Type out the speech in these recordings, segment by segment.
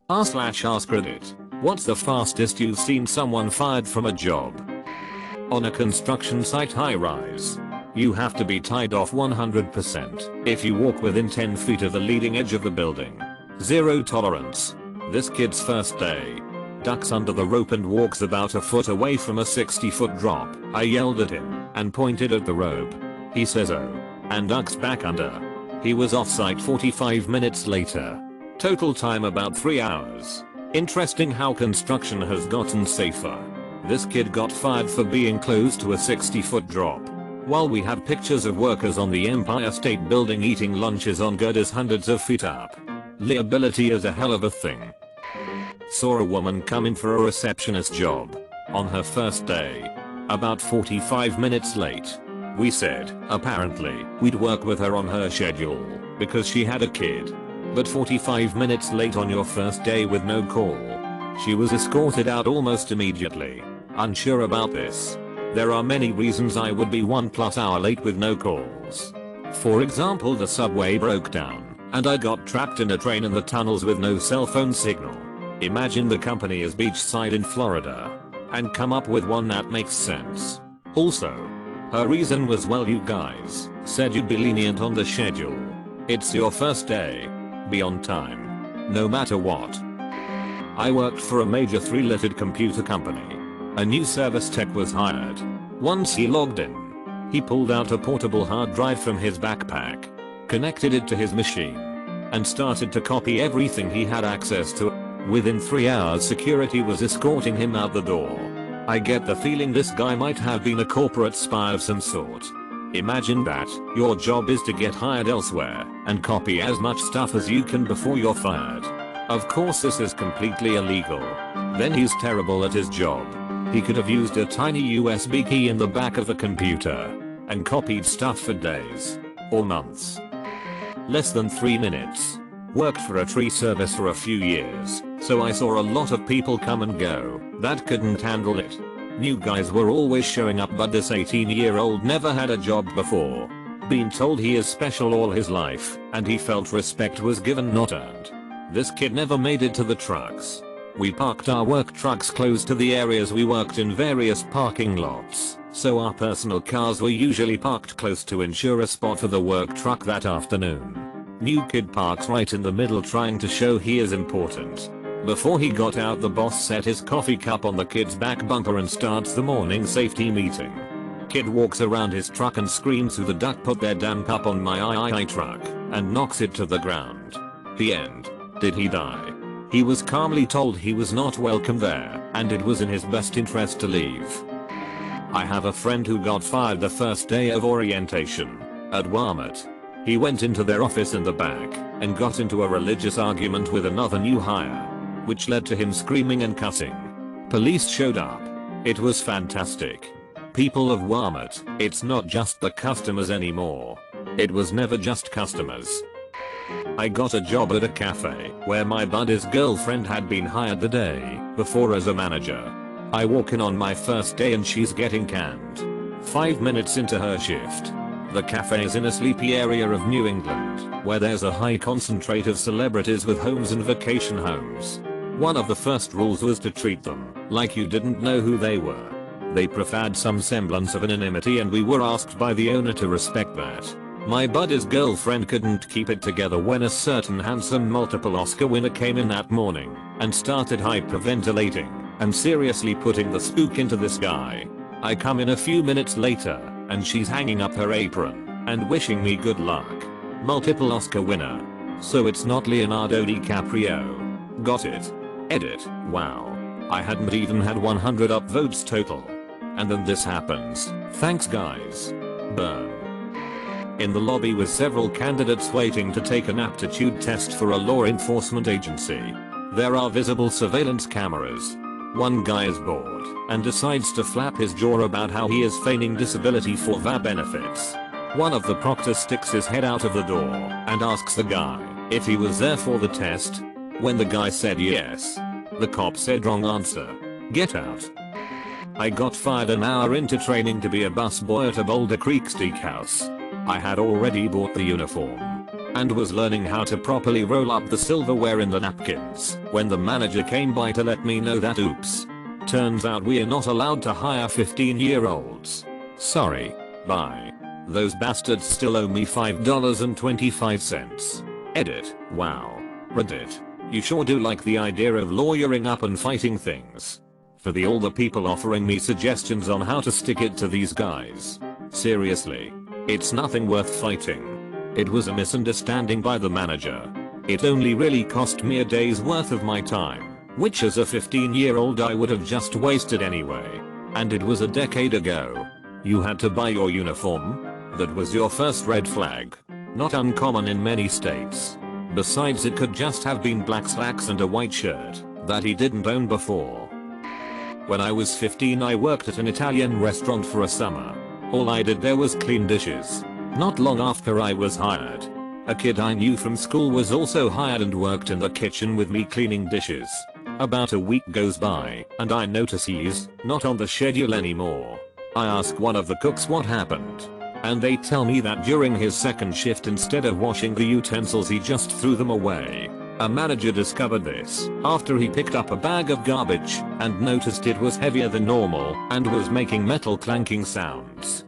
r/askReddit. What's the fastest you've seen someone fired from a job? On a construction site high-rise, you have to be tied off 100% if you walk within 10 feet of the leading edge of the building. Zero tolerance. This kid's first day ducks under the rope and walks about a foot away from a 60-foot drop. I yelled at him and pointed at the rope. He says oh, and ducks back under. He was off-site 45 minutes later. Total time about 3 hours. Interesting how construction has gotten safer. This kid got fired for being close to a 60-foot drop. While we have pictures of workers on the Empire State Building eating lunches on girders hundreds of feet up. Liability is a hell of a thing. Saw a woman come in for a receptionist job on her first day. About 45 minutes late. We said, apparently, we'd work with her on her schedule because she had a kid. But 45 minutes late on your first day with no call. She was escorted out almost immediately. Unsure about this. There are many reasons I would be 1+ hour late with no calls. For example, the subway broke down and I got trapped in a train in the tunnels with no cell phone signal. Imagine the company is beachside in Florida and come up with one that makes sense. Also, her reason was, well, you guys said you'd be lenient on the schedule. It's your first day. Be on time. No matter what. I worked for a major 3-lettered computer company. A new service tech was hired. Once he logged in, he pulled out a portable hard drive from his backpack, connected it to his machine, and started to copy everything he had access to. Within 3 hours, security was escorting him out the door. I get the feeling this guy might have been a corporate spy of some sort. Imagine that, your job is to get hired elsewhere and copy as much stuff as you can before you're fired. Of course this is completely illegal. Then he's terrible at his job. He could have used a tiny USB key in the back of a computer and copied stuff for days or months. Less than 3 minutes. Worked for a tree service for a few years, so I saw a lot of people come and go that couldn't handle it. New guys were always showing up, but this 18-year-old never had a job before. Been told he is special all his life, and he felt respect was given, not earned. This kid never made it to the trucks. We parked our work trucks close to the areas we worked in various parking lots, so our personal cars were usually parked close to ensure a spot for the work truck that afternoon. New kid parks right in the middle trying to show he is important. Before he got out, the boss set his coffee cup on the kid's back bumper and starts the morning safety meeting. Kid walks around his truck and screams to the duck, put their damn cup on my truck, and knocks it to the ground. The end. Did he die? He was calmly told he was not welcome there, and it was in his best interest to leave. I have a friend who got fired the first day of orientation at Walmart. He went into their office in the back and got into a religious argument with another new hire, which led to him screaming and cussing. Police showed up. It was fantastic. People of Walmart, it's not just the customers anymore. It was never just customers. I got a job at a cafe where my buddy's girlfriend had been hired the day before as a manager. I walk in on my first day and she's getting canned. 5 minutes into her shift. The cafe is in a sleepy area of New England where there's a high concentrate of celebrities with homes and vacation homes. One of the first rules was to treat them like you didn't know who they were. They preferred some semblance of anonymity, and we were asked by the owner to respect that. My buddy's girlfriend couldn't keep it together when a certain handsome multiple Oscar winner came in that morning and started hyperventilating and seriously putting the spook into this guy. I come in a few minutes later and she's hanging up her apron and wishing me good luck. Multiple Oscar winner. So it's not Leonardo DiCaprio. Got it. Edit. Wow. I hadn't even had 100 upvotes total. And then this happens. Thanks guys. Burn. In the lobby with several candidates waiting to take an aptitude test for a law enforcement agency. There are visible surveillance cameras. One guy is bored and decides to flap his jaw about how he is feigning disability for VA benefits. One of the proctors sticks his head out of the door and asks the guy if he was there for the test. When the guy said yes, the cop said wrong answer. Get out. I got fired an hour into training to be a busboy at a Boulder Creek steakhouse. I had already bought the uniform. and was learning how to properly roll up the silverware in the napkins when the manager came by to let me know that oops. Turns out we're not allowed to hire 15-year-olds. Sorry. Bye. Those bastards still owe me $5.25. Edit. Wow. Reddit. You sure do like the idea of lawyering up and fighting things. For all the people offering me suggestions on how to stick it to these guys. Seriously. It's nothing worth fighting. It was a misunderstanding by the manager. It only really cost me a day's worth of my time, which as a 15-year-old I would have just wasted anyway. And it was a decade ago. You had to buy your uniform? That was your first red flag. Not uncommon in many states. Besides, it could just have been black slacks and a white shirt that he didn't own before. When I was 15 I worked at an Italian restaurant for a summer. All I did there was clean dishes. Not long after I was hired, a kid I knew from school was also hired and worked in the kitchen with me cleaning dishes. About a week goes by and I notice he's not on the schedule anymore. I ask one of the cooks what happened, and they tell me that during his second shift instead of washing the utensils he just threw them away. A manager discovered this after he picked up a bag of garbage and noticed it was heavier than normal and was making metal clanking sounds.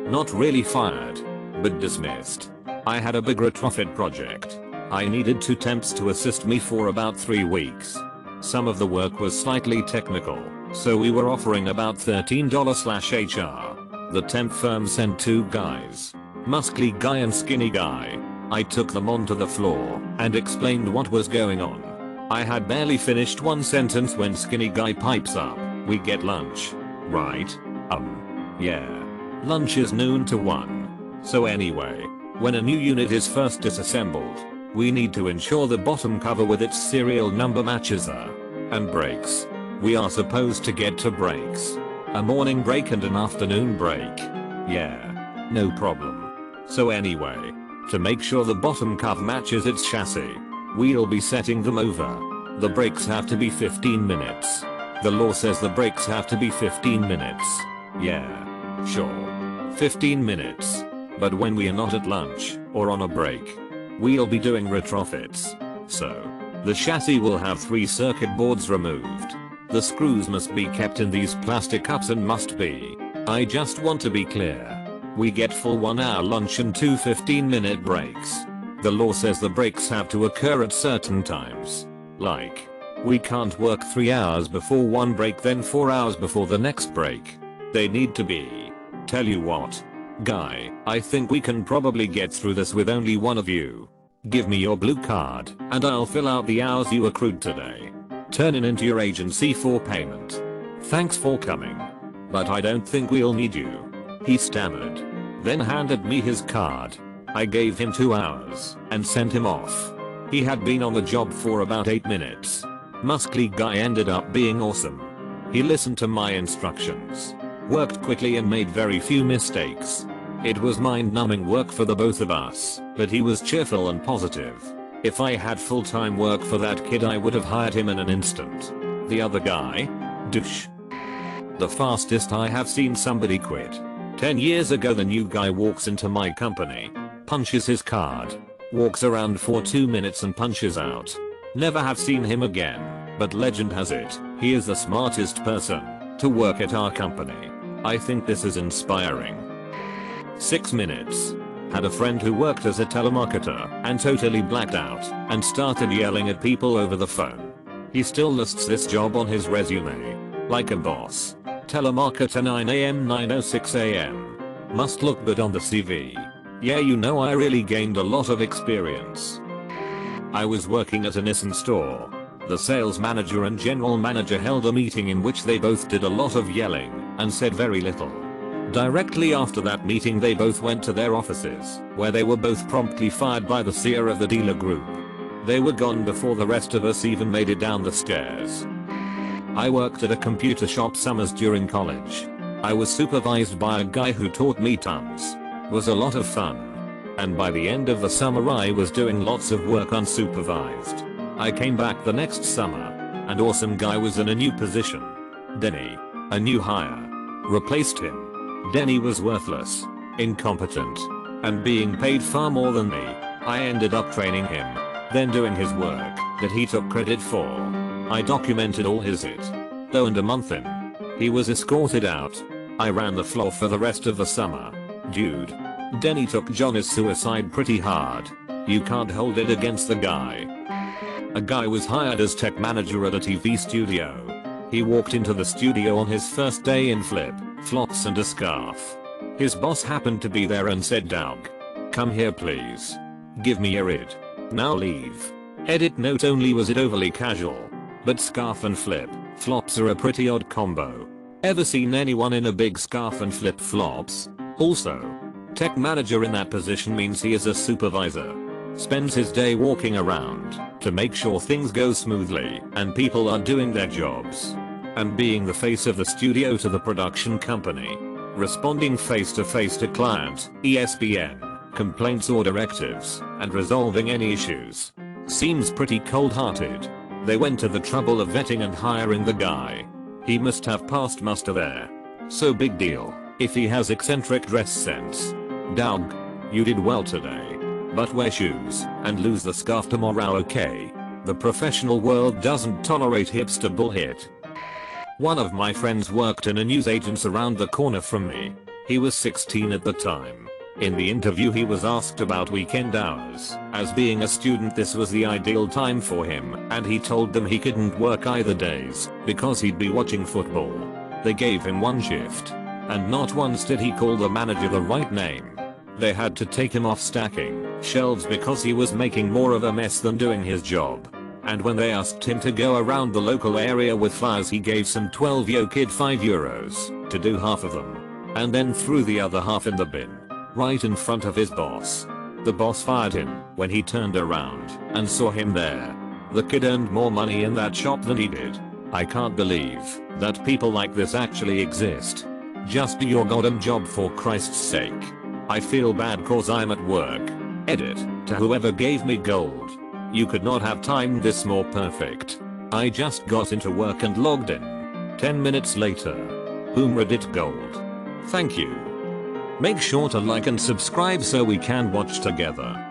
Not really fired, but dismissed. I had a big retrofit project. I needed 2 temps to assist me for about 3 weeks. Some of the work was slightly technical, so we were offering about $13/HR. The temp firm sent 2 guys, muscly guy and skinny guy. I took them onto the floor and explained what was going on. I had barely finished one sentence when skinny guy pipes up, "We get lunch, right? Yeah. Lunch is noon to 1. So anyway, when a new unit is first disassembled, we need to ensure the bottom cover with its serial number matches and breaks. We are supposed to get 2 breaks. A morning break and an afternoon break. Yeah. No problem. So anyway, to make sure the bottom cover matches its chassis, we'll be setting them over. The breaks have to be 15 minutes. The law says the breaks have to be 15 minutes. Yeah. Sure. 15 minutes. But when we are not at lunch or on a break, we'll be doing retrofits. So, the chassis will have 3 circuit boards removed. The screws must be kept in these plastic cups and must be. I just want to be clear. We get full 1-hour lunch and 2 15-minute breaks. The law says the breaks have to occur at certain times. Like, we can't work 3 hours before one break then 4 hours before the next break. They need to be. Tell you what, guy, I think we can probably get through this with only one of you. Give me your blue card and I'll fill out the hours you accrued today. Turn it into your agency for payment. Thanks for coming. But I don't think we'll need you. He stammered. Then handed me his card. I gave him 2 hours and sent him off. He had been on the job for about 8 minutes. Muscly guy ended up being awesome. He listened to my instructions, worked quickly and made very few mistakes. It was mind-numbing work for the both of us, but he was cheerful and positive. If I had full-time work for that kid I would have hired him in an instant. The other guy? Douche. The fastest I have seen somebody quit. 10 years ago the new guy walks into my company, punches his card, walks around for 2 minutes and punches out. Never have seen him again, but legend has it, he is the smartest person to work at our company. I think this is inspiring. 6 minutes. Had a friend who worked as a telemarketer and totally blacked out and started yelling at people over the phone. He still lists this job on his resume. Like a boss. Telemarketer 9 AM 9:06 AM. Must look good on the CV. Yeah, you know, I really gained a lot of experience. I was working at a Nissan store. The sales manager and general manager held a meeting in which they both did a lot of yelling and said very little. Directly after that meeting they both went to their offices, where they were both promptly fired by the CEO of the dealer group. They were gone before the rest of us even made it down the stairs. I worked at a computer shop summers during college. I was supervised by a guy who taught me tons. Was a lot of fun. And by the end of the summer I was doing lots of work unsupervised. I came back the next summer, and awesome guy was in a new position. Denny, a new hire, replaced him. Denny was worthless, incompetent, and being paid far more than me. I ended up training him, then doing his work that he took credit for. I documented all his it. Though, and a month in, he was escorted out. I ran the floor for the rest of the summer. Dude. Denny took John's suicide pretty hard. You can't hold it against the guy. A guy was hired as tech manager at a TV studio. He walked into the studio on his first day in flip-flops and a scarf. His boss happened to be there and said, "Doug, come here please. Give me your id. Now leave." Edit note: only was it overly casual. But scarf and flip-flops are a pretty odd combo. Ever seen anyone in a big scarf and flip-flops? Also, tech manager in that position means he is a supervisor. Spends his day walking around to make sure things go smoothly and people are doing their jobs. And being the face of the studio to the production company. Responding face to face to client, ESPN, complaints or directives, and resolving any issues. Seems pretty cold-hearted. They went to the trouble of vetting and hiring the guy. He must have passed muster there. So big deal if he has eccentric dress sense. Doug, you did well today. But wear shoes and lose the scarf tomorrow, okay? The professional world doesn't tolerate hipster bullshit. One of my friends worked in a newsagent's around the corner from me. He was 16 at the time. In the interview he was asked about weekend hours. As being a student, this was the ideal time for him, and he told them he couldn't work either days because he'd be watching football. They gave him one shift, and not once did he call the manager the right name. They had to take him off stacking shelves because he was making more of a mess than doing his job. And when they asked him to go around the local area with flyers, he gave some 12-year kid €5 to do half of them. And then threw the other half in the bin, right in front of his boss. The boss fired him when he turned around and saw him there. The kid earned more money in that shop than he did. I can't believe that people like this actually exist. Just do your goddamn job for Christ's sake. I feel bad cause I'm at work. Edit: to whoever gave me gold. You could not have timed this more perfect. I just got into work and logged in. 10 minutes later. Boom, Reddit gold. Thank you. Make sure to like and subscribe so we can watch together.